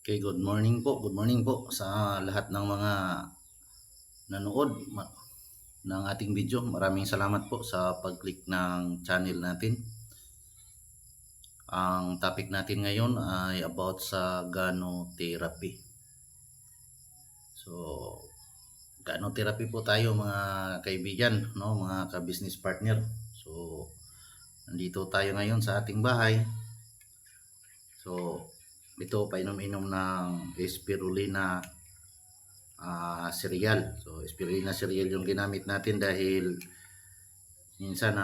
Okay, good morning po. Good morning po sa lahat ng mga nanood ng ating video. Maraming salamat po sa pag-click ng channel natin. Ang topic natin ngayon ay about sa gano-therapy. So, gano-therapy po tayo mga kaibigan, no, mga ka-business partner. So, nandito tayo ngayon sa ating bahay. So, ito painom-inom ng spirulina cereal. So, spirulina cereal yung ginamit natin dahil minsan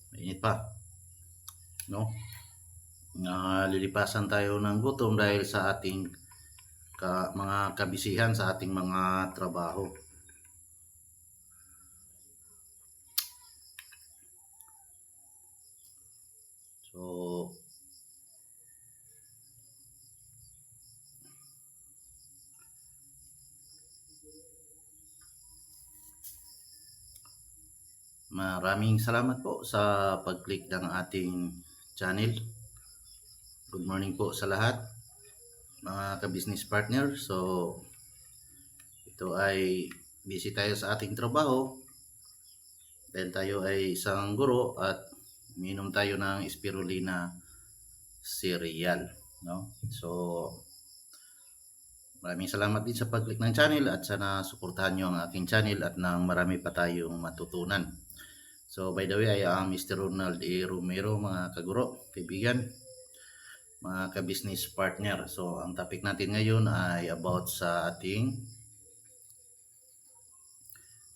mainit pa, no? Lilipasan tayo ng gutom dahil sa ating mga kabisihan sa ating mga trabaho. So, maraming salamat po sa pag-click ng ating channel. Good morning po sa lahat mga ka-business partner. So, ito ay busy tayo sa ating trabaho dahil tayo ay isang guro at minom tayo ng spirulina cereal, no? So, maraming salamat din sa pag-click ng channel at sana suportahan nyo ang aking channel at nang marami pa tayong matutunan. So, by the way, I am Mr. Ronald A. Romero, mga kaguro, kaibigan, mga ka-business partner. So, ang topic natin ngayon ay about sa ating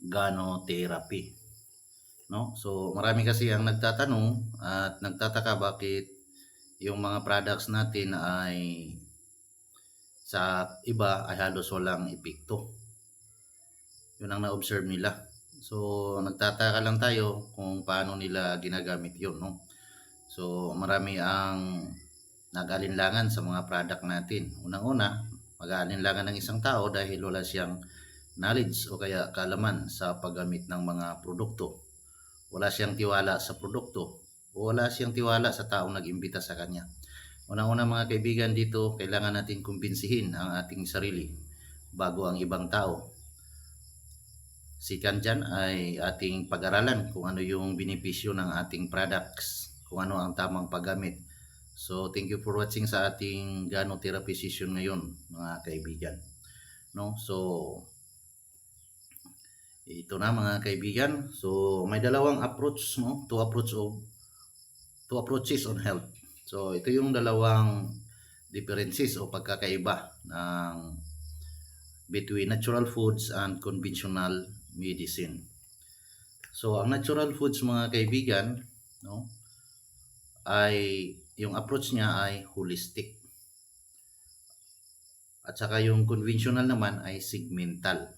gano-therapy, no? So, marami kasi ang nagtatanong at nagtataka bakit yung mga products natin ay sa iba ay halos walang epekto. Yun ang na-observe nila. So, nagtataka lang tayo kung paano nila ginagamit yun, no? So, marami ang nag-alinlangan sa mga product natin. Unang-una, mag-aalinlangan ng isang tao dahil wala siyang knowledge o kaya kaalaman sa paggamit ng mga produkto. Wala siyang tiwala sa produkto o wala siyang tiwala sa taong nag-imbita sa kanya. Unang-una mga kaibigan, dito kailangan natin kumbinsihin ang ating sarili bago ang ibang tao. Sikan dyan ay ating pag-aralan kung ano yung benepisyo ng ating products, kung ano ang tamang paggamit. So, thank you for watching sa ating gano-therapy session ngayon, mga kaibigan. No? So, ito na mga kaibigan. So, may dalawang approach, no? Two approaches on health. So, ito yung dalawang differences o pagkakaiba ng between natural foods and conventional medicine. So, ang natural foods mga kaibigan, no, ay yung approach niya ay holistic. At saka yung conventional naman ay segmental.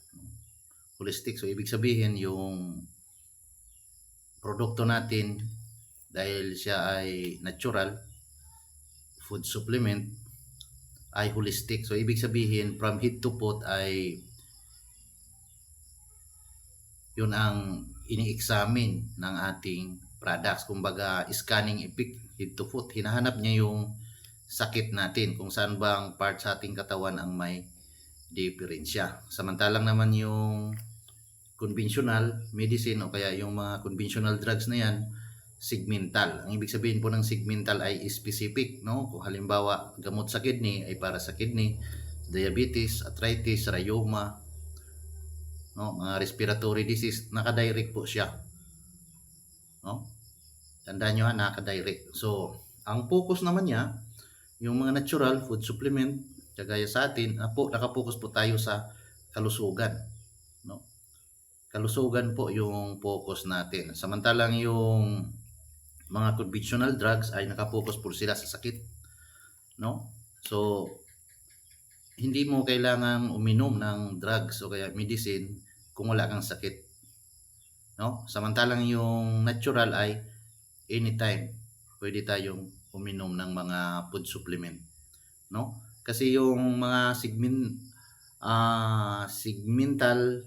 Holistic, so ibig sabihin yung produkto natin dahil siya ay natural food supplement ay holistic. So ibig sabihin from head to foot ay yun ang ini-examine ng ating products. Kumbaga scanning effect head to foot. Hinahanap niya yung sakit natin kung saan bang part sa ating katawan ang may diferensya. Samantalang naman yung conventional medicine o kaya yung mga conventional drugs na yan, segmental. Ang ibig sabihin po ng segmental ay specific, no? Kung halimbawa gamot sa kidney ay para sa kidney, diabetes, arthritis, rheuma, no? Mga respiratory disease, naka-direct po siya, no? Tandaan nyo ha, naka-direct. So, ang focus naman niya, yung mga natural food supplement, kagaya sa atin, nakapokus po tayo sa kalusugan, no? Kalusugan po yung focus natin. Samantalang yung mga conventional drugs ay nakapokus po sila sa sakit, no? So, hindi mo kailangang uminom ng drugs o kaya medicine kung wala kang sakit, no? Samantalang yung natural ay anytime pwede tayong uminom ng mga food supplement, no? Kasi yung mga segmental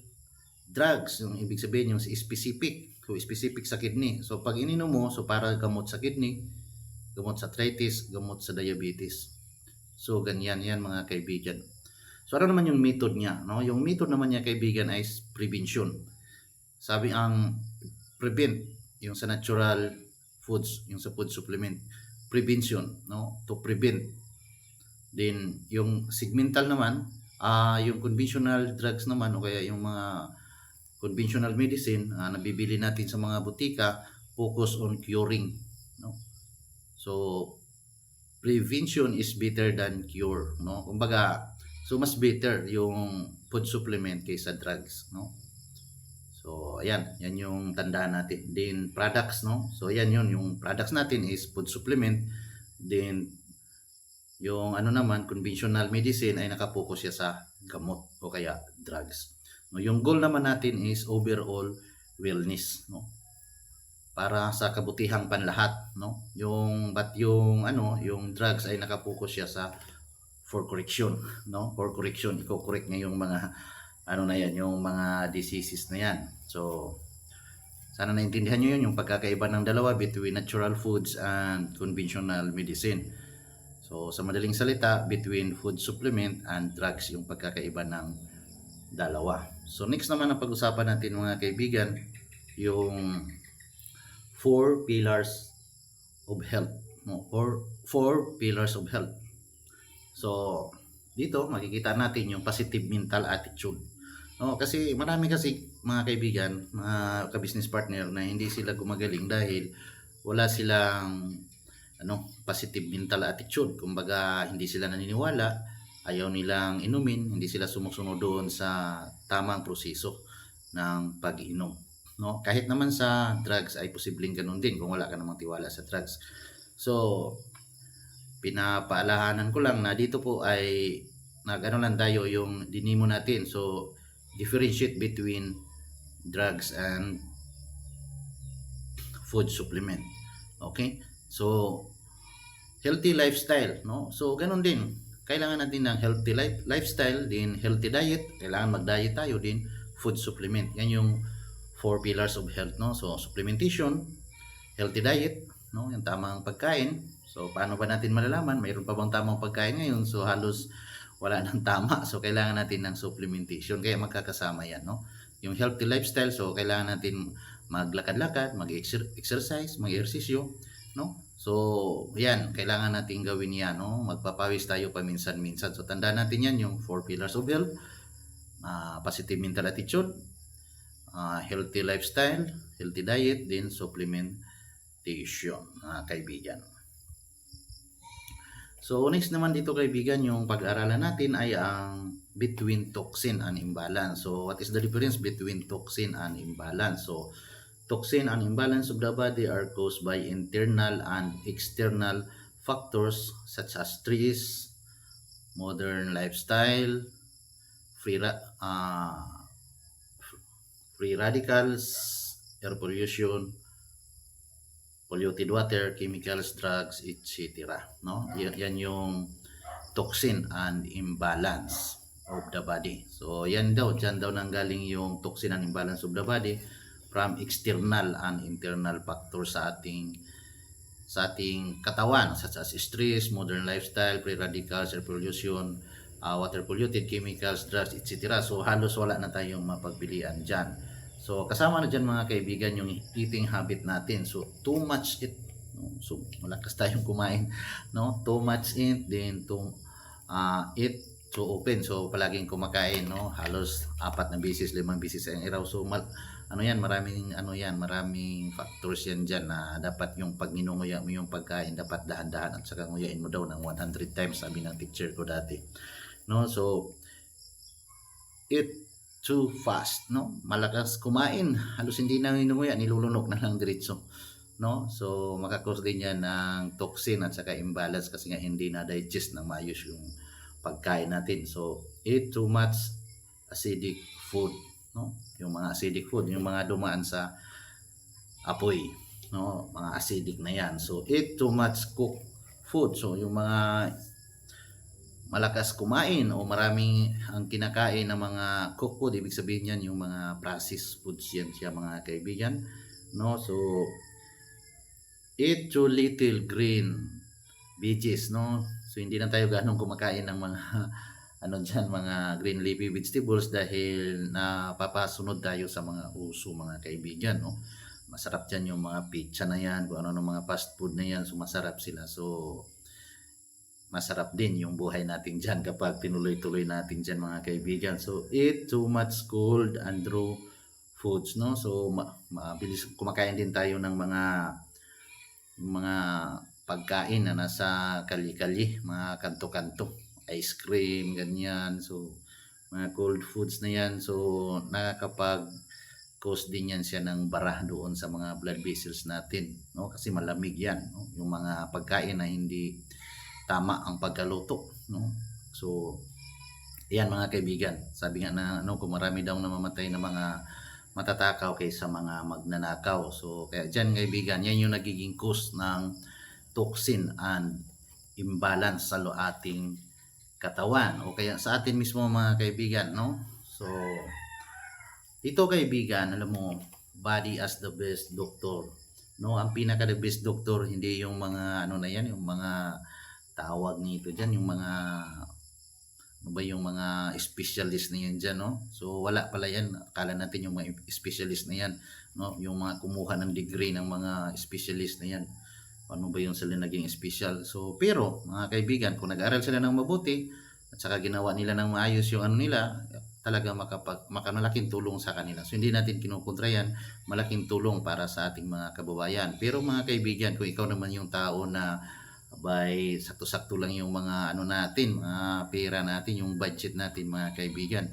drugs, yung ibig sabihin yung specific sa kidney. So pag ininom mo, so para gamot sa kidney, gamot sa arthritis, gamot sa diabetes. So ganyan yan mga kaibigan. So ano naman yung method niya, no? Yung method naman niya kaibigan ay prevention. Sabi ang prevent yung sa natural foods, yung sa food supplement, prevention, no? To prevent. Then yung segmental naman, yung conventional drugs naman o kaya yung mga conventional medicine nabibili natin sa mga butika, focus on curing, no? So prevention is better than cure, no? Kumbaga, so mas better yung food supplement kaysa drugs, no? So ayan, yan yung tandaan natin. Then products, no? So ayan yun, yung products natin is food supplement. Then yung ano naman, conventional medicine ay nakapokus siya sa gamot o kaya drugs. No, yung goal naman natin is overall wellness, no? Para sa kabutihang panlahat, no? Yung drugs ay nakapokus siya sa for correction, no? For correction, i-correct niya yung mga yung mga diseases na yan. So sana naintindihan niyo yun, yung pagkakaiba ng dalawa between natural foods and conventional medicine. So sa madaling salita, between food supplement and drugs yung pagkakaiba ng dalawa. So next naman ang pag-usapan natin mga kaibigan, yung 4 pillars of health, no? Four pillars of health. So dito makikita natin yung positive mental attitude, no? Kasi marami kasi mga kaibigan, mga ka-business partner na hindi sila gumagaling dahil wala silang positive mental attitude. Kumbaga hindi sila naniniwala, ayaw nilang inumin, hindi sila sumusunod doon sa tamang proseso ng pag-inom, no? Kahit naman sa drugs ay posibleng ganun din kung wala ka namang tiwala sa drugs. So pinapaalahanan ko lang na dito po ay lang tayo yung dinimo natin. So differentiate between drugs and food supplement. Okay? So healthy lifestyle, no? So ganun din. Kailangan natin ng healthy lifestyle, din healthy diet, kailangan mag-diet tayo, din food supplement. Yan yung 4 pillars of health, no? So supplementation, healthy diet, no? Yung tamang pagkain. So paano ba natin malalaman mayroon pa bang tamang pagkain ngayon? So halos wala nang tama. So kailangan natin ng supplementation. Kaya magkakasama yan, no? Yung healthy lifestyle, so kailangan natin maglakad-lakad, mag-exercise, mag-ehersisyo, no? So yan, kailangan natin gawin yan, no? Magpapawis tayo paminsan-minsan. So tandaan natin yan, yung 4 pillars of health, positive mental attitude, healthy lifestyle, healthy diet, then supplementation, kaibigan. So next naman dito kaibigan, yung pag-aaralan natin ay ang between toxin and imbalance. So what is the difference between toxin and imbalance? So toxin and imbalance of the body are caused by internal and external factors such as stress, modern lifestyle, free radicals, air pollution, polluted water, chemicals, drugs, etc. No? Yan yung toxin and imbalance of the body. So yan daw, dyan daw nanggaling yung toxin and imbalance of the body from external and internal factors sa ating katawan, such as stress, modern lifestyle, free radicals, air pollution, water polluted, chemicals, drugs, etc. So halos wala na tayong mapagpilian dyan. So kasama na dyan mga kaibigan yung eating habit natin. So too much eat, no? So malakas tayong kumain, no? Too much eat, then eat too open. So palaging kumakain, no? Halos 4 na beses, 5 beses sa araw. So maraming factors yan dyan na dapat yung pag ninunguya mo yung pagkain, dapat dahan-dahan at saka nguyain mo daw ng 100 times, sabi ng teacher ko dati, no? So eat too fast, no? Malakas kumain, halos hindi na ninunguya, nilulunok na lang diretso, no? So makakos din yan ng toxin at saka imbalance kasi nga hindi na digest ng maayos yung pagkain natin. So eat too much acidic food, no? Yung mga acidic food, yung mga dumaan sa apoy, no? Mga acidic na yan. So eat too much cooked food, so yung mga malakas kumain o maraming ang kinakain ng mga cooked food, ibig sabihin yan yung mga processed foods yan siya mga kaibigan, no? So eat too little green veggies, no? So hindi na tayo ganong kumakain ng mga ano diyan, mga green leafy vegetables dahil napapasunod tayo sa mga uso mga kaibigan, no? Masarap diyan yung mga pizza na yan, kung ano ng mga fast food na yan, so masarap sila. So masarap din yung buhay natin diyan kapag tinuloy-tuloy natin diyan mga kaibigan. So eat too much cold and raw foods, no? So mabilis kumakain din tayo ng mga pagkain na nasa kali-kali, mga kanto-kanto, ice cream, ganyan. So, mga cold foods na yan. So, nakakapag-cause din yan siya ng bara doon sa mga blood vessels natin. No? Kasi malamig yan. No? Yung mga pagkain na hindi tama ang pagkaluto. No? So, yan mga kaibigan. Sabi nga na kung marami daw namamatay na mga matatakaw kaysa mga magnanakaw. So, kaya dyan kaibigan, yan yung nagiging cause ng toxin and imbalance sa ating katawan o kaya sa atin mismo mga kaibigan, no? So ito kaibigan, alam mo, body as the best doctor, no? Ang pinaka the best doctor hindi yung mga ano na yan, yung mga tawag nito diyan, yung mga ano ba yung mga specialist na yan dyan, no? So wala pala yan, akala natin yung mga specialist na yan, no? Yung mga kumuha ng degree ng mga specialist na yan, ano ba yung sila naging special. So pero mga kaibigan, kung nag-aral sila ng mabuti at saka ginawa nila ng maayos yung ano nila, talaga malaking tulong sa kanila. So hindi natin kinukontra yan, malaking tulong para sa ating mga kababayan. Pero mga kaibigan, kung ikaw naman yung tao na by sakto-sakto lang yung mga ano natin, mga pera natin, yung budget natin mga kaibigan,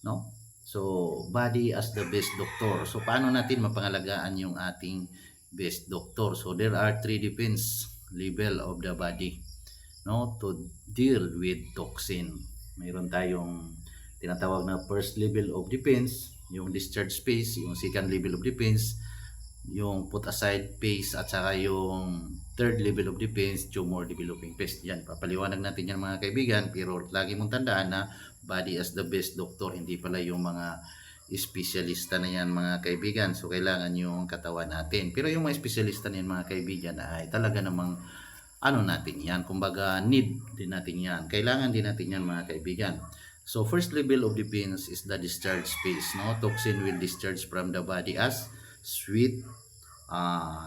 no? So body as the best doctor. So paano natin mapangalagaan yung ating best doctor? So there are 3 defense level of the body, no, to deal with toxin. Mayroon tayong tinatawag na first level of defense, yung discharge phase, yung second level of defense, yung put aside phase, at saka yung third level of defense, tumor developing phase. Yan, papaliwanag natin yan mga kaibigan, pero lagi mong tandaan na body as the best doctor, hindi pala yung mga espesyalista na yan mga kaibigan. So kailangan yung katawan natin, pero yung mga espesyalista na yan mga kaibigan ay talaga namang ano natin yan, kumbaga need din natin yan, kailangan din natin yan mga kaibigan. So first level of defense is the discharge phase, no? Toxin will discharge from the body as sweat,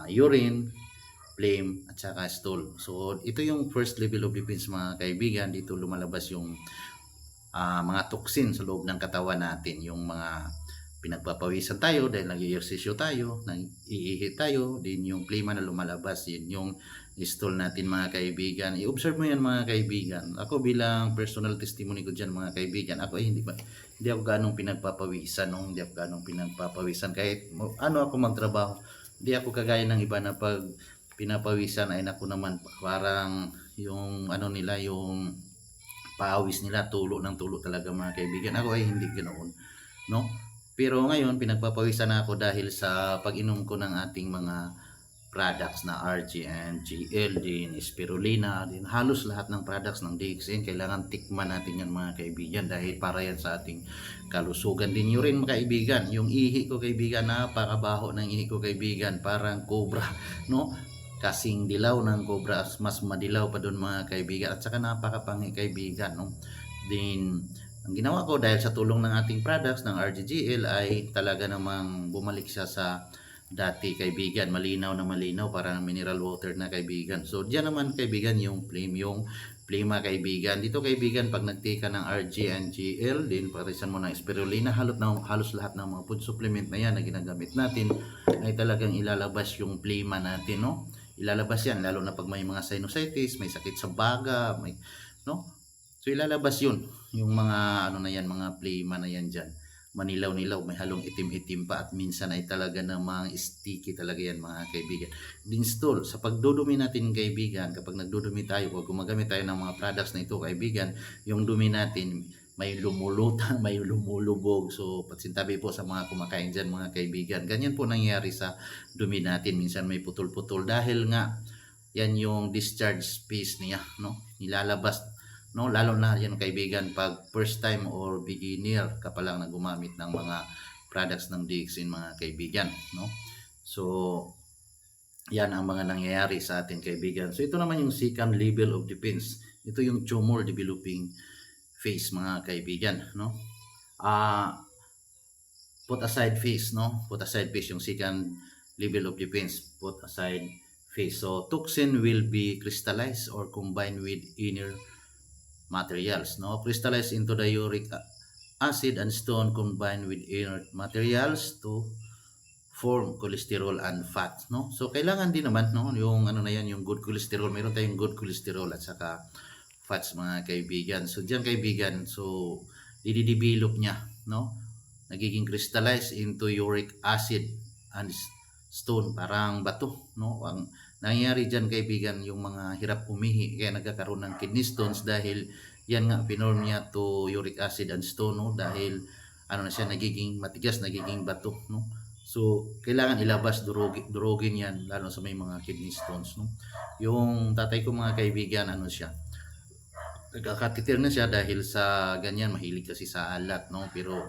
urine, phlegm, at saka stool. So ito yung first level of defense mga kaibigan. Dito lumalabas yung mga toxin sa loob ng katawan natin, yung mga pinagpapawisan tayo dahil nag-ehersisyo tayo, nag-iihi tayo, din yung phlegma na lumalabas, yun yung stool natin mga kaibigan. I-observe mo yan mga kaibigan. Ako bilang personal testimony ko dyan mga kaibigan, ako ay hindi ako ganong pinagpapawisan, no? Hindi ako ganong pinagpapawisan kahit ano ako magtrabaho. Hindi ako kagaya ng iba na pag pinapawisan ay naku naman, parang yung ano nila, yung pawis nila, tulo ng tulo talaga mga kaibigan. Ako ay hindi ganoon, no? Pero ngayon pinagpapawisan ako dahil sa pag-inom ko ng ating mga products na RG and GL, din spirulina, din halos lahat ng products ng DXN kailangan tikman natin yan mga kaibigan dahil para yan sa ating kalusugan. Din urine mga kaibigan, yung ihi ko kaibigan, napakabaho ng ihi ko kaibigan, parang cobra, no? Kasing dilaw ng cobra, mas madilaw pa doon mga kaibigan, at saka napakapangi kaibigan, no? Din ang ginawa ko dahil sa tulong ng ating products ng RGGL ay talaga namang bumalik siya sa dati kaibigan, malinaw na malinaw, parang mineral water na kaibigan. So diyan naman kaibigan yung plema kaibigan. Dito kaibigan, pag nagtake ka ng RG and GL, din parisan mo ng spirulina, halos lahat ng mga food supplement na yan na ginagamit natin ay talagang ilalabas yung plema natin, no? Ilalabas yan lalo na pag may mga sinusitis, may sakit sa baga, may, no? So ilalabas yun, yung mga ano na yan, mga plema na yan dyan. Manilaw-nilaw, may halong itim-itim pa, at minsan ay talaga namang sticky talaga yan mga kaibigan. Din stool, sa pagdudumi natin kaibigan, kapag nagdudumi tayo o gumagamit tayo ng mga products na ito kaibigan, yung dumi natin may lumulutang, may lumulubog. So patsintabi po sa mga kumakain dyan mga kaibigan. Ganyan po nangyayari sa dumi natin, minsan may putol-putol dahil nga yan yung discharge phase niya, no? Nilalabas, no, lalo na yan kaibigan pag first time or beginner ka pa lang na gumamit ng mga products ng DXN mga kaibigan, no? So yan ang mga nangyayari sa atin kaibigan. So ito naman yung second level of defense, Ito yung tumor developing phase mga kaibigan, no? Ah, put aside phase, no? Put aside phase yung second level of defense, put aside phase. So toxin will be crystallized or combined with inner materials, no? Crystallized into the uric acid and stone combined with inert materials to form cholesterol and fat, no? So kailangan din naman, no, yung ano na yan, yung good cholesterol. Meron tayong good cholesterol at saka fats mga kaibigan. So diyan kaibigan, so i-develop niya, no? Nagiging crystallized into uric acid and stone, parang bato, no? Ang nangyayari diyan kaibigan, yung mga hirap umihi kaya nagkakaroon ng kidney stones dahil yan nga pinorm niya to uric acid and stone, no? Dahil ano na siya, nagiging matigas, nagiging bato, no? So, kailangan ilabas, durugin yan, lalo sa may mga kidney stones, no? Yung tatay ko mga kaibigan, ano siya, nagkakatitir na siya dahil sa ganyan, mahilig kasi sa alat, no? Pero,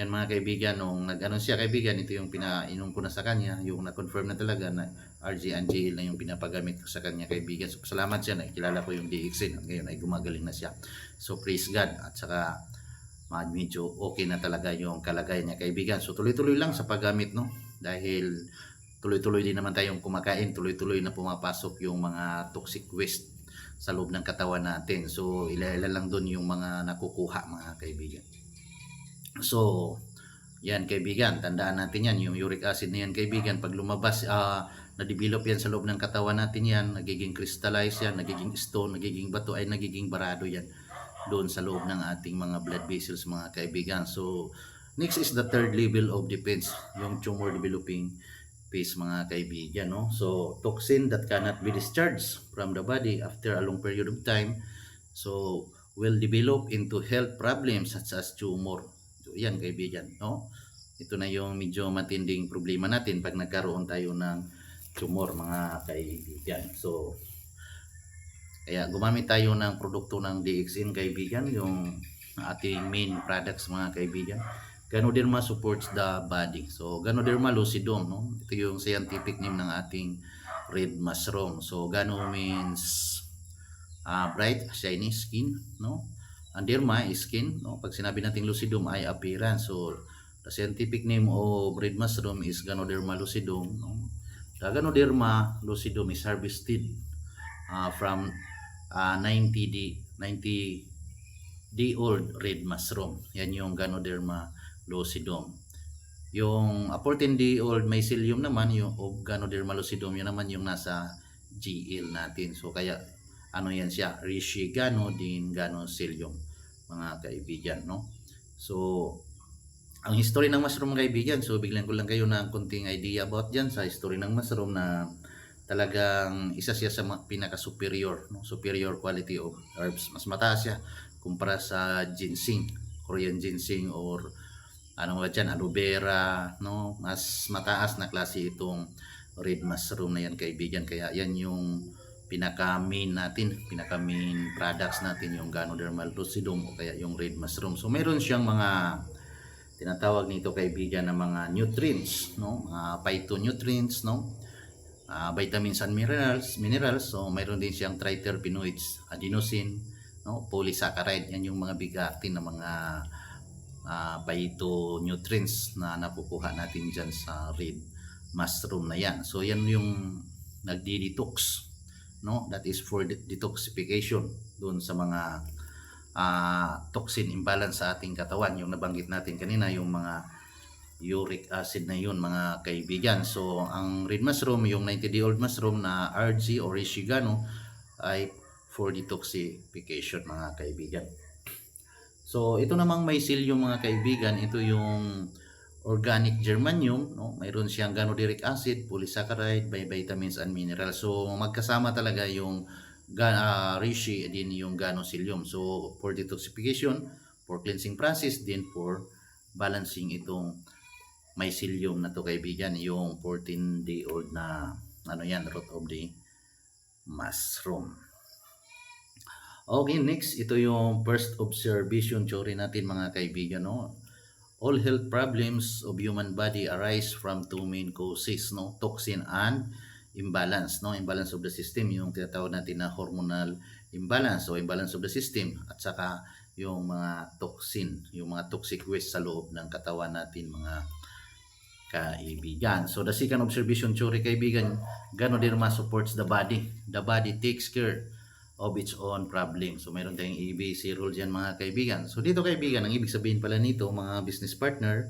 yan mga kaibigan, nung nag-ano siya kaibigan, ito yung pinainom ko na sa kanya, yung na-confirm na talaga na RG and GL na yung pinapagamit ko sa kanya kaibigan. So, salamat siya, nakikilala ko yung DXN, ngayon ay gumagaling na siya. So, praise God, at saka, medyo okay na talaga yung kalagayan niya kaibigan. So tuloy-tuloy lang sa paggamit, no? Dahil tuloy-tuloy din naman tayong kumakain, tuloy-tuloy na pumapasok yung mga toxic waste sa loob ng katawan natin. So ila-ila lang doon yung mga nakukuha mga kaibigan. So yan kaibigan, tandaan natin yan, yung uric acid na yan kaibigan, pag lumabas, na-develop yan sa loob ng katawan natin yan, nagiging crystallize yan, nagiging stone, nagiging bato, ay nagiging barado yan doon sa loob ng ating mga blood vessels mga kaibigan. So next is the third level of defense, yung tumor developing phase mga kaibigan, no? So toxin that cannot be discharged from the body after a long period of time, so will develop into health problems such as tumor. So yan kaibigan, no? Ito na yung medyo matinding problema natin pag nagkaroon tayo ng tumor mga kaibigan. So kaya gumamit tayo ng produkto ng DXN kaibigan, yung ating main products mga kaibigan. Ganoderma supports the body. So Ganoderma lucidum, no? Ito yung scientific name ng ating red mushroom. So Gano means bright, shiny skin, no? And derma is skin, no? Pag sinabi natin lucidum ay appearance. So the scientific name of red mushroom is Ganoderma lucidum, no? The Ganoderma lucidum is harvested from 90-day old red mushroom. Yan yung Ganoderma lucidum. Yung 14-day old mycelium naman, yung of Ganoderma lucidum, yun naman yung nasa GL natin. So kaya ano yan siya, Rishi Gano din Ganocilium mga kaibigan, no? So ang history ng mushroom kaibigan, so bigyan ko lang kayo ng konting idea about dyan sa history ng mushroom na talagang isa siya sa pinaka-superior, no? Superior quality of herbs. Mas mataas siya kumpara sa ginseng, Korean ginseng or ano ba dyan, aloe vera, no? Mas mataas na klase itong red mushroom na yan kaibigan. Kaya yan yung pinaka-main natin, pinaka-main products natin, yung Ganoderma lucidum o kaya yung red mushroom. So meron siyang mga tinatawag nito kaibigan na mga nutrients, no? Mga phytonutrients, no? Vitamins and minerals. So mayroon din siyang triterpenoids, adenosine, no, polysaccharide. Yan yung mga bigatin na mga phytonutrients na nakukuha natin dyan sa red mushroom na yan. So yan yung nagdi-detox, no? That is for detoxification doon sa mga toxin imbalance sa ating katawan. Yung nabanggit natin kanina, yung mga uric acid na yun mga kaibigan. So ang red mushroom, yung 90-day-old mushroom na RG or Rishi Gano, ay for detoxification mga kaibigan. So ito namang mycelium mga kaibigan, ito yung organic germanium, no? Mayroon siyang ganoderic acid, polysaccharide, vitamins and minerals. So magkasama talaga yung Rishi din yung Ganocilium. So for detoxification, for cleansing process, din for balancing itong mycelium na to kaibigan, yung 14-day-old na ano yan, root of the mushroom. Okay, next, ito yung first observation theory natin mga kaibigan, no? All health problems of human body arise from two main causes, no? Toxin and imbalance, no? Imbalance of the system, yung tinatawag natin na hormonal imbalance o imbalance of the system, at saka yung mga toxin, yung mga toxic waste sa loob ng katawan natin, mga kaibigan. So the second observation theory, kaibigan, Ganoderma supports the body. The body takes care of its own problem. So mayroon tayong ABC rule dyan, mga kaibigan. So dito, kaibigan, ang ibig sabihin pala nito, mga business partner,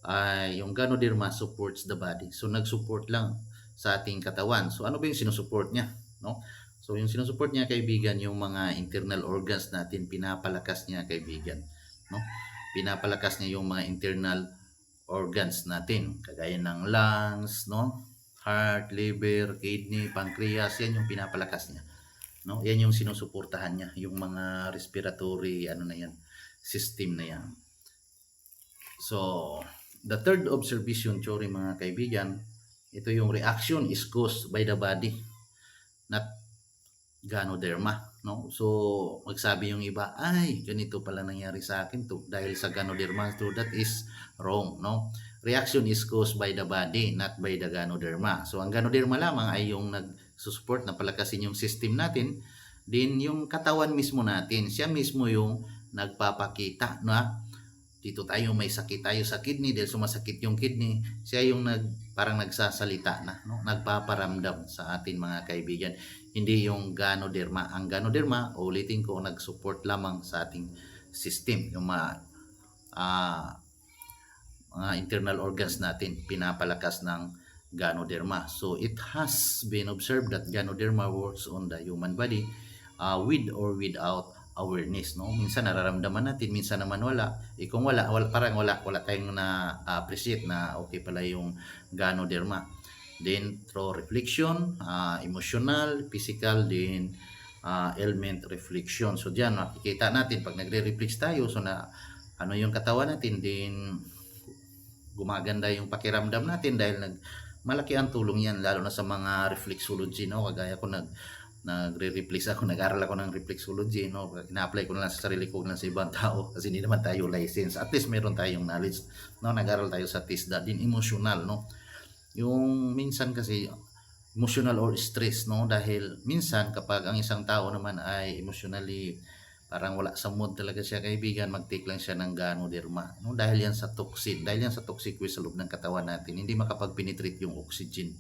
ay yung Ganoderma supports the body. So nag-support lang sa ating katawan. So ano ba yung sinusupport niya? No? So yung sinusupport niya, kaibigan, yung mga internal organs natin, pinapalakas niya, kaibigan. No? Pinapalakas niya yung mga internal organs natin, kagaya ng lungs, no? Heart, liver, kidney, pancreas, yan yung pinapalakas niya. No? Yan yung sinusuportahan niya, yung mga respiratory ano na yan, system na yan. So, the third observation theory, mga kaibigan, ito yung reaction is caused by the body, not Ganoderma, no? So, magsabi yung iba, ay, ganito pala nangyari sa akin to dahil sa Ganoderma. So, that is wrong, no? Reaction is caused by the body, not by the Ganoderma. So, ang Ganoderma lamang ay yung nagsusupport na palakasin yung system natin. Din yung katawan mismo natin, siya mismo yung nagpapakita na dito tayo, may sakit tayo sa kidney, dahil sumasakit yung kidney, siya yung parang nagsasalita na, no? Nagpaparamdam sa atin, mga kaibigan. Hindi yung Ganoderma. Ang Ganoderma, ulitin ko, nag-support lamang sa ating system, yung mga internal organs natin, pinapalakas ng Ganoderma. So it has been observed that Ganoderma works on the human body with or without awareness, no? Minsan nararamdaman natin, minsan naman wala. Kung wala, parang wala tayong na-appreciate na okay pala yung Ganoderma. Then through reflection, emotional, physical, then element reflection. So diyan makikita natin pag nagre-reflex tayo, so na ano yung katawan natin, din gumaganda yung pakiramdam natin dahil malaki ang tulong yan, lalo na sa mga reflexology, no? Kagaya ko nagre-reflex ako, nag-aral ako ng reflexology, no? Ina-apply ko na lang sa sarili ko, lang sa ibang tao kasi hindi naman tayo license. At least meron tayong knowledge, no? Nag-aral tayo sa TISDA. Din emotional, no? Yung minsan kasi emotional or stress, no? Dahil minsan kapag ang isang tao naman ay emotionally parang wala sa mood talaga siya, kaibigan, mag-take lang siya ng Ganoderma, no? Dahil yan sa toxin, dahil yan sa toxic waste sa loob ng katawan natin, hindi makapag-penetrate yung oxygen,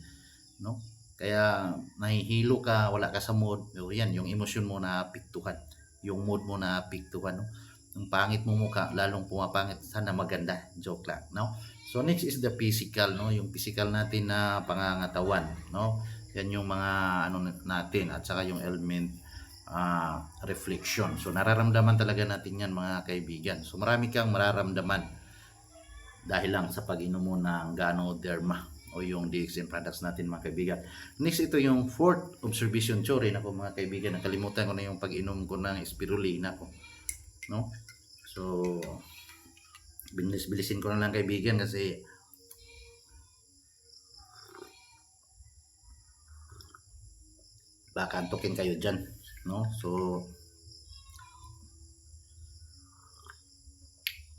no? Kaya nahihilo ka, wala ka sa mood, o yan, yung emosyon mo naapektuhan, yung mood mo naapektuhan, no? Yung pangit mo mukha, lalong pumapangit, sana maganda, joke lang, no? So next is the physical, no? Yung physical natin na pangangatawan, no? Yan yung mga ano natin, at saka yung element reflection. So nararamdaman talaga natin yan, mga kaibigan. So marami kang mararamdaman dahil lang sa pag-inom mo ng Ganoderma o yung DXN products natin, mga kaibigan. Next, ito yung fourth observation theory. Nako, mga kaibigan, nakalimutan ko na yung pag-inom ko ng spirulina ko, no? So bilisin ko na lang, kaibigan, kasi baka antukin kayo dyan, no? So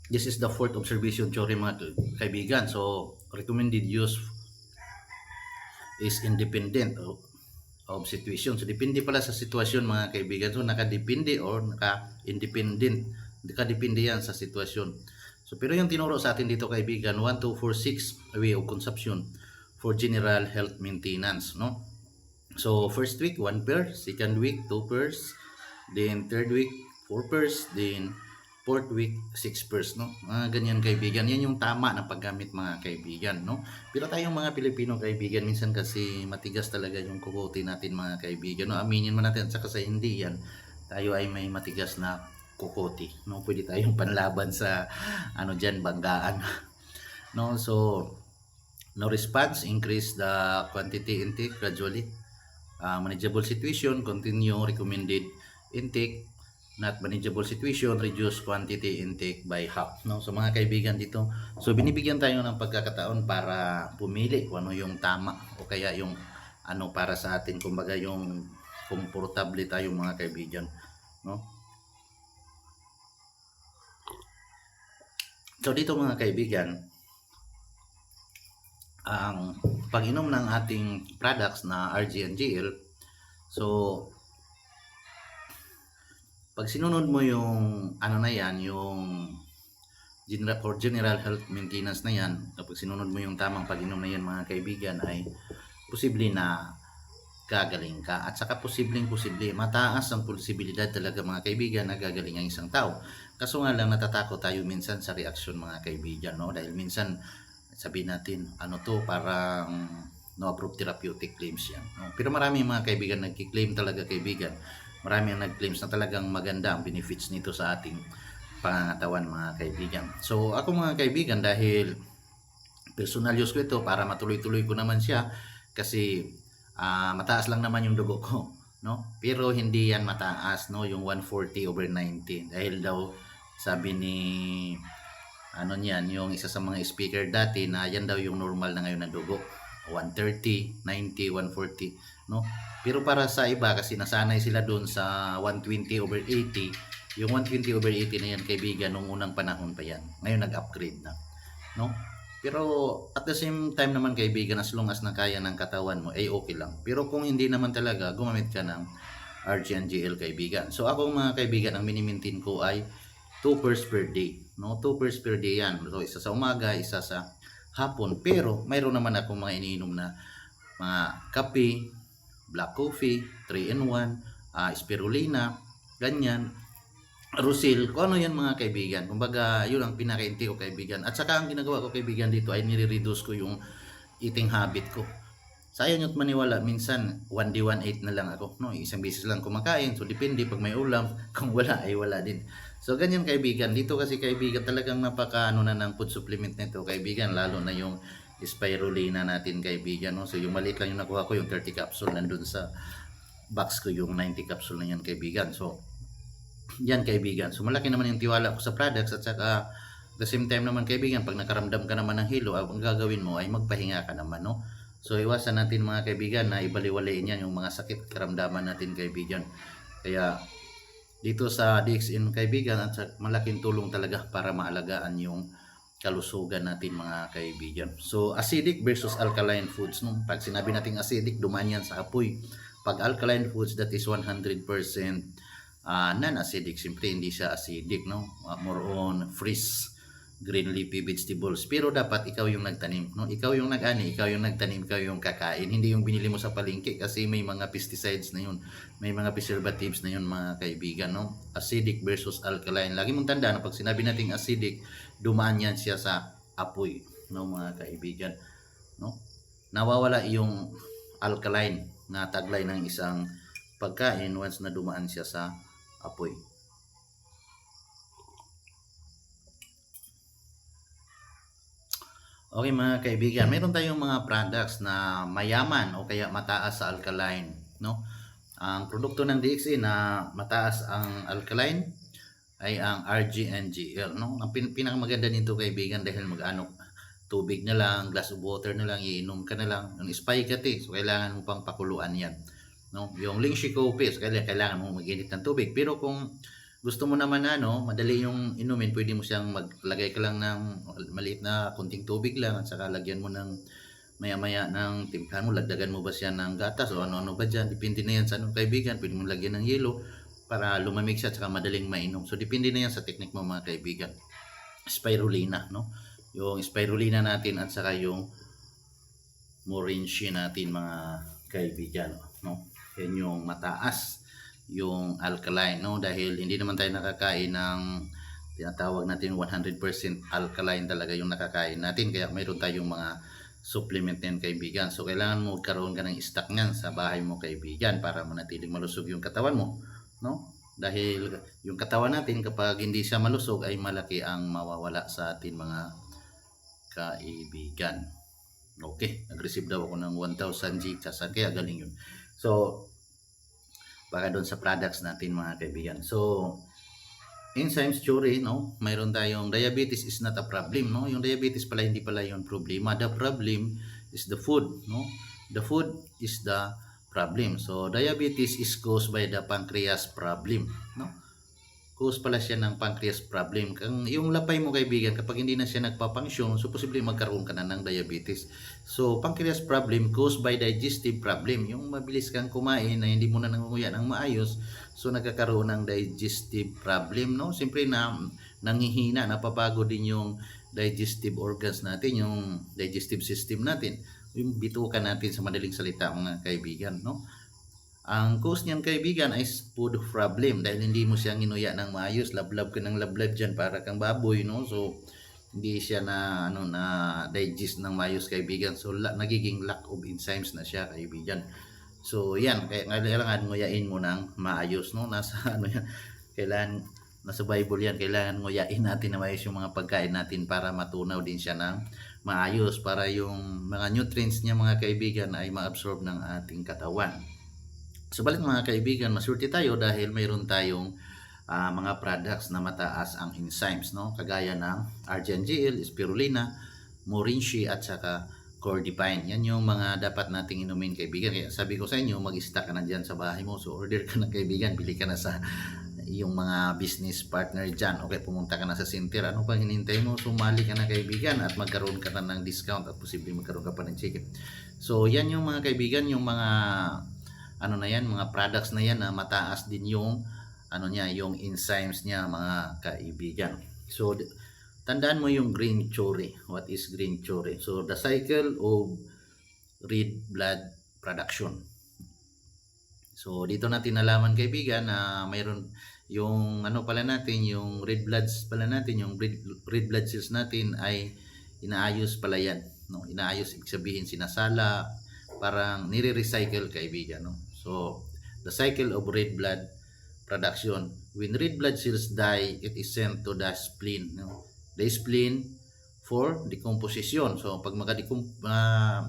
this is the fourth observation theory, mga kaibigan. So recommended use is independent of situation. So depende pala sa sitwasyon, mga kaibigan. So nakadepende or naka-independent, nakadepende yan sa sitwasyon. So pero yung tinuro sa atin dito, kaibigan, 1, 2, 4, 6 way of consumption for general health maintenance, no? So first week 1 pair, second week 2 pairs, then third week 4 pairs, then fourth week 6 pairs, no? Ganyan, kaibigan. Yan yung tama na paggamit, mga kaibigan, no? Pero tayong mga Pilipino, kaibigan, minsan kasi matigas talaga yung kukote natin, mga kaibigan, no? Aminin mo natin, saka sa hindi yan, tayo ay may matigas na kukote, no? Pwede tayong panlaban sa ano dyan, banggaan, no? So no response, increase the quantity intake gradually. Manageable situation, continue recommended intake. Not manageable situation, reduce quantity intake by half, no? So mga kaibigan, dito, so binibigyan tayo ng pagkakataon para pumili kung ano yung tama o kaya yung ano para sa atin, kumbaga yung komportable tayo, mga kaibigan, no? So dito, mga kaibigan, ang pag-inom ng ating products na RG and GL, so Pag sinunod mo yung ano na yan, yung general health maintenance na yan, kapag sinunod mo yung tamang pag-inom na yan mga kaibigan, ay posible na gagaling ka. At saka posible mataas ang posibilidad talaga mga kaibigan na gagaling ang isang tao. Kaso nga lang natatakot tayo minsan sa reaksyon mga kaibigan, no? Dahil minsan sabihin natin, ano to, parang no approved therapeutic claims yan, no? Pero marami mga kaibigan nagki-claim talaga kaibigan. Marami ang nag-claims na talagang maganda ang benefits nito sa ating pangangatawan mga kaibigan. So ako mga kaibigan, dahil personal use ko ito para matuloy-tuloy ko naman siya kasi mataas lang naman yung dugo ko, no? Pero hindi yan mataas, no, yung 140/90 dahil daw sabi ni ano niyan, yung isa sa mga speaker dati na yan daw yung normal na ngayon na dugo. 130, 90, 140, no? Pero para sa iba kasi nasanay sila doon sa 120/80, yung 120/80 na yan kaibigan nung unang panahon pa yan. Ngayon nag-upgrade na, no? Pero at the same time naman kaibigan, as long as nakaya ng katawan mo ay okay lang. Pero kung hindi naman talaga, gumamit ka ng RGNGL kaibigan. So ako mga kaibigan, ang minimintin ko ay 2 pairs per day, no? 2 pairs per day yan. So isa sa umaga, isa sa hapon. Pero mayroon naman ako mga iniinom na mga kape, black coffee, 3-in-1, spirulina, ganyan, Rusil, kung ano yan mga kaibigan. Kumbaga, yun ang pinakainti ko kaibigan. At saka ang ginagawa ko kaibigan dito ay nire-reduce ko yung eating habit ko. Sayang nyo't maniwala, minsan 1D 1/8 na lang ako, no? Isang beses lang kumakain, so depende pag may ulam, kung wala ay wala din. So ganyan kaibigan, dito kasi kaibigan talagang napaka ano na ng food supplement nito kaibigan, lalo na yung spirulina natin kaibigan, no? So yung maliit lang yung nakuha ko, yung 30 capsule nandun sa box ko, yung 90 capsule na yan kaibigan. So yan kaibigan, so malaki naman yung tiwala ko sa products. At saka the same time naman kaibigan, pag nakaramdam ka naman ng hilo, ang gagawin mo ay magpahinga ka naman, no? So iwasan natin mga kaibigan na ibaliwalain yan yung mga sakit karamdaman natin kaibigan. Kaya dito sa DXN kaibigan, at malaking tulong talaga para maalagaan yung kalusugan natin mga kaibigan. So acidic versus alkaline foods, no? Pag sinabi nating acidic, dumaan yan sa apoy. Pag alkaline foods, that is 100% non-acidic. Siyempre hindi siya acidic, no? More on fresh green leafy vegetables. Pero dapat ikaw yung nagtanim, no? Ikaw yung nag-ani, ikaw yung nagtanim, ikaw yung kakain. Hindi yung binili mo sa palengke kasi may mga pesticides na yun. May mga preservatives na yun mga kaibigan, no? Acidic versus alkaline. Lagi mong tandaan na pag sinabi nating acidic, dumaan yan siya sa apoy, no mga kaibigan, no? Nawawala yung alkaline na taglay ng isang pagkain once na dumaan siya sa apoy. Okay mga kaibigan, meron tayong mga products na mayaman o kaya mataas sa alkaline, no? Ang produkto ng DXA na mataas ang alkaline ay ang RGNGL, no? Ang pinakamaganda nito kaibigan dahil mag-ano, tubig na lang, glass of water na lang, iinom ka na lang. Yung spaghetti, so kailangan mo pang pakuluan yan, no? Yung lingshi coffee, so kailangan mo mag-init ng tubig. Pero kung gusto mo naman na, no, madali yung inumin, pwede mo siyang maglagay ka lang ng maliit na kunting tubig lang, at saka lagyan mo ng maya-maya ng timplahan mo, lagdagan mo ba siya ng gatas o ano-ano ba dyan, depende na yan sa anong kaibigan. Pwede mo lagyan ng yelo para lumamig siya at saka madaling mainom. So depende na yan sa technique mo mga kaibigan. Spirulina, no? Yung spirulina natin at saka yung morinchi natin mga kaibigan, no? Yan yung mataas yung alkaline, no? Dahil hindi naman tayo nakakain ng tinatawag natin 100% alkaline talaga yung nakakain natin, kaya mayroon tayong mga supplement yan kaibigan. So kailangan mo magkaroon ka ng stock niyan sa bahay mo kaibigan para manatiling malusog yung katawan mo, no? Dahil yung katawan natin kapag hindi siya malusog ay malaki ang mawawala sa atin mga kaibigan. Okay, nag-receive daw ako ng 1,000 Gcash, kaya galing yun. So baka doon sa products natin mga kaibigan. So enzymes theory, no? Mayroon tayong diabetes is not a problem, no? Yung diabetes pala hindi pala yung problema. The problem is the food, no? The food is the problem. So diabetes is caused by the pancreas problem, no? cause pala siya ng pancreas problem. Yung lapay mo kaibigan, kapag hindi na siya nagpapangsyon, so posible magkaroon ka na ng diabetes. So pancreas problem caused by digestive problem. Yung mabilis kang kumain na hindi mo na nangunguya ng maayos, so nagkakaroon ng digestive problem, no? Siyempre na nangihina, napapagod din yung digestive organs natin, yung digestive system natin, yung bituka natin sa madaling salita mga kaibigan, no? Ang cause niyan kaibigan ay food problem dahil hindi mo siya ginuya ng maayos, lablab ka ng lablab diyan para kang baboy, no? So hindi siya na digest ng maayos kaibigan. So nagiging lack of enzymes na siya kaibigan. So yan, kaya kailangan nguyain mo ng maayos, no? Nasa yan, kailangan nasa Bible yan, kailangan nguyain natin na maayos yung mga pagkain natin para matunaw din siya ng maayos, para yung mga nutrients niya mga kaibigan ay ma-absorb ng ating katawan. Subalit mga kaibigan, maswerte tayo dahil mayroon tayong mga products na mataas ang enzymes, no? Kagaya ng Argan-GL, Spirulina, Morinchi at saka Cordipine. Yan yung mga dapat nating inumin kaibigan. Kaya sabi ko sa inyo, mag-stock ka na dyan sa bahay mo. So order ka na kaibigan, bili ka na sa yung mga business partner dyan. Okay, pumunta ka na sa center. Ano pang hinintay mo? Sumali ka na kaibigan at magkaroon ka na ng discount at posibleng magkaroon ka pa ng check. So yan yung mga kaibigan, yung mga mga products na yan na mataas din yung yung enzymes niya mga kaibigan. So tandaan mo yung green cherry. What is green cherry? So the cycle of red blood production. So dito natin nalaman kaibigan na mayroon yung pala natin, yung red bloods pala natin, yung red blood cells natin ay inaayos pala yan, no? Inaayos, ibig sabihin sinasala, parang nire-recycle kaibigan, no? So the cycle of red blood production, when red blood cells die, it is sent to the spleen, no? The spleen for decomposition. So pag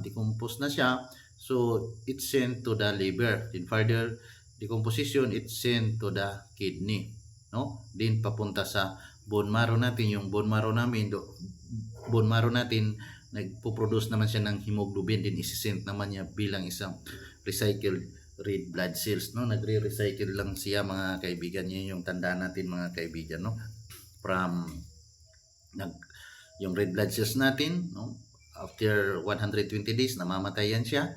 decompose na siya, so it's sent to the liver. Then further decomposition, it's sent to the kidney, no? Then papunta sa bone marrow natin. Yung bone marrow natin nagpo-produce naman siya ng hemoglobin, din isi-send naman niya bilang isang recycled red blood cells, no? Nagre-recycle lang siya mga kaibigan. Yan yung tandaan natin mga kaibigan, no? Yung red blood cells natin, no? After 120 days namamatayan siya,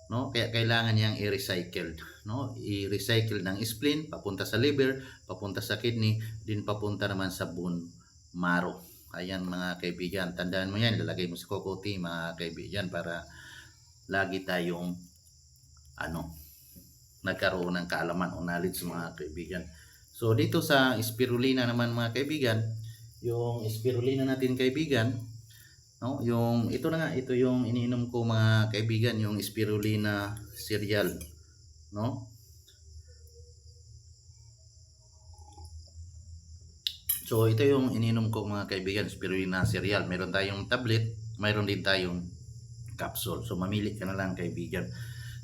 no? Kaya kailangan niyang i-recycle, no? I-recycle ng spleen papunta sa liver, papunta sa kidney, din papunta naman sa bone marrow. Ayan mga kaibigan, tandaan mo yan, lalagay mo sa kokoti mga kaibigan para lagi tayong nagkaroon ng kaalaman o knowledge mga kaibigan. So dito sa spirulina naman mga kaibigan, yung spirulina natin kaibigan, no, ito yung iniinom ko mga kaibigan, yung spirulina cereal, no? So ito yung iniinom ko mga kaibigan, spirulina cereal. Meron tayong tablet, mayroon din tayong capsule. So mamili ka na lang kaibigan.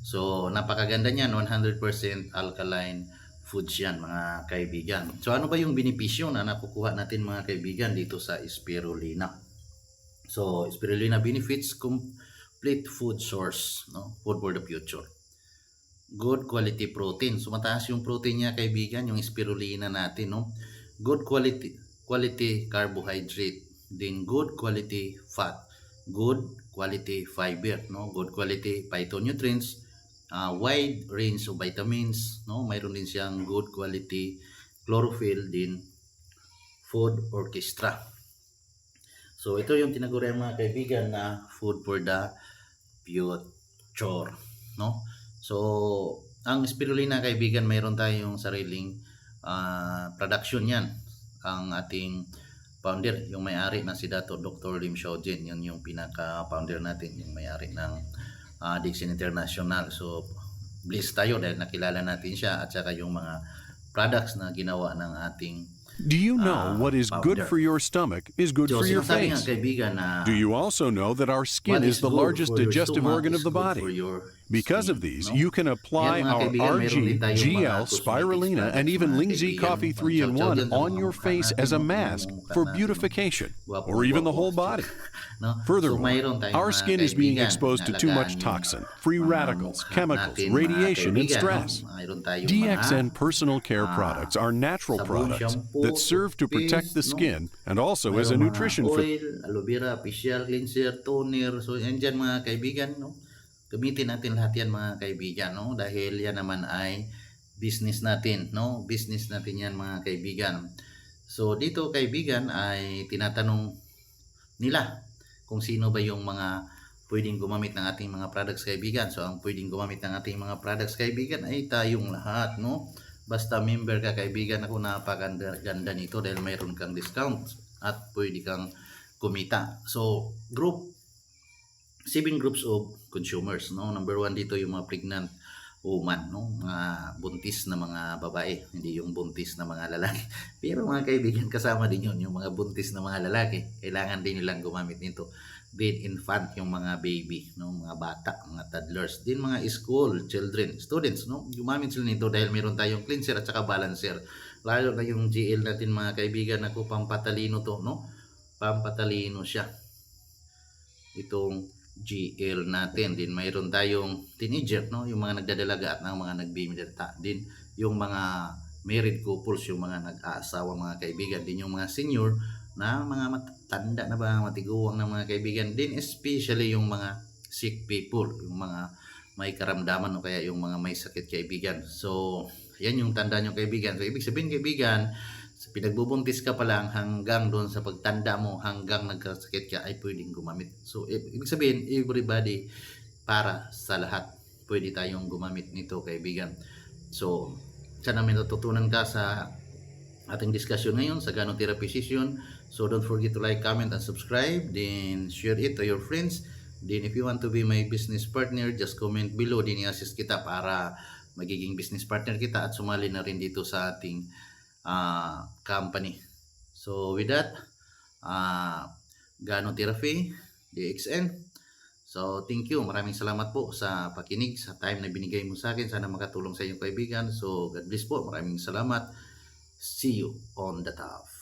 So napakaganda niyan, 100% alkaline foods yan mga kaibigan. So ano ba yung benepisyo na nakukuha natin mga kaibigan dito sa spirulina? So spirulina benefits complete food source, no? Food for the future. Good quality protein. So mataas yung protein niya kaibigan, yung spirulina natin, no? Good quality carbohydrate, then good quality fat, good quality fiber, no? Good quality phytonutrients, wide range of vitamins, no? Mayroon din siyang good quality chlorophyll, din food orchestra. So ito yung tinagurian mga kaibigan na food for the future, no? So ang spirulina kaibigan, mayroon tayong sariling production yan. Ang ating founder, yung may-ari na si Dr. Lim Xiaojin, yun yung pinaka-founder natin, yung may-ari ng Dixon International. So blessed tayo dahil nakilala natin siya, at saka yung mga products na ginawa ng ating Do you know what is good for your stomach is good for your face? kaibigan na Do you also know that our what skin is the good largest for your digestive stomach organ is of the good for body? your Because skin, of these, no? you can apply Ayan, mga our kaibigan, meron din RG, tayong mga GL, cosmetics Spirulina, and products, even mga Ling Z kaibigan, Coffee no? 3 in Pang-chow-chow 1 dyan sa on mga your mukha face natin, as a no? Tingnan mask mo mukha for natin, no? beautification Gwapo or na even the gwapo. whole body. No? So Furthermore, mayroon tayong our mga skin is being kaibigan, exposed to too much inalagaan yung toxin, free mga radicals, mukha chemicals, natin, mga radiation, and kaibigan, no? stress. Mayroon tayong mga DXN personal care products are natural sabon, products shampoo, that serve to protect the toothpaste, no? skin and also as a Mayroong mga nutrition for oil, aloe vera, facial cleanser, toner. So, yan dyan mga kaibigan, no? Gamitin natin lahat yan mga kaibigan, no? Dahil yan naman ay business natin, no? Business natin yan mga kaibigan. So, dito kaibigan ay tinatanong nila kung sino ba yung mga pwedeng gumamit ng ating mga products kaibigan. So, ang pwedeng gumamit ng ating mga products kaibigan ay tayong lahat, no? Basta member ka kaibigan, ako napakaganda nito dahil mayroon kang discount at pwede kang kumita. So, 7 groups of consumers, no? Number 1 dito yung mga pregnant woman, no? Mga buntis na mga babae, hindi yung buntis na mga lalaki. Pero mga kaibigan, kasama din yun, yung mga buntis na mga lalaki. Kailangan din nilang gumamit nito. Then infant, yung mga baby, no? Mga bata, mga toddlers. Din mga school children, students, no? Gumamit sila nito dahil meron tayong cleanser at saka balancer. Lalo na yung GL natin mga kaibigan, ako pampatalino to, no? Pampatalino siya. Itong GL natin. Din mayroon tayong teenager, no? Yung mga nagdadalaga at ng mga nagbibidata. Din yung mga married couples, yung mga nag-aasawa mga kaibigan. Din yung mga senior na mga matanda na ba, matiguwang na mga kaibigan. Din especially yung mga sick people, yung mga may karamdaman o kaya yung mga may sakit kaibigan. So, yan yung tanda nyo kaibigan. So, ibig sabihin kaibigan, sa pinagbubuntis ka pa lang hanggang doon sa pagtanda mo, hanggang nagkasakit ka ay pwedeng gumamit. So, ibig sabihin, everybody, para sa lahat, pwede tayong gumamit nito, kaibigan. So, sana may natutunan ka sa ating discussion ngayon sa Gano'Therapy Session. So, don't forget to like, comment, and subscribe. Then, share it to your friends. Then, if you want to be my business partner, just comment below. Then, i-assist kita para magiging business partner kita at sumali na rin dito sa ating company. So with that, Gano'Therapy DXN. So thank you, maraming salamat po sa pakinig, sa time na binigay mo sa akin. Sana makatulong sa inyong kaibigan. So God bless po, maraming salamat. See you on the top.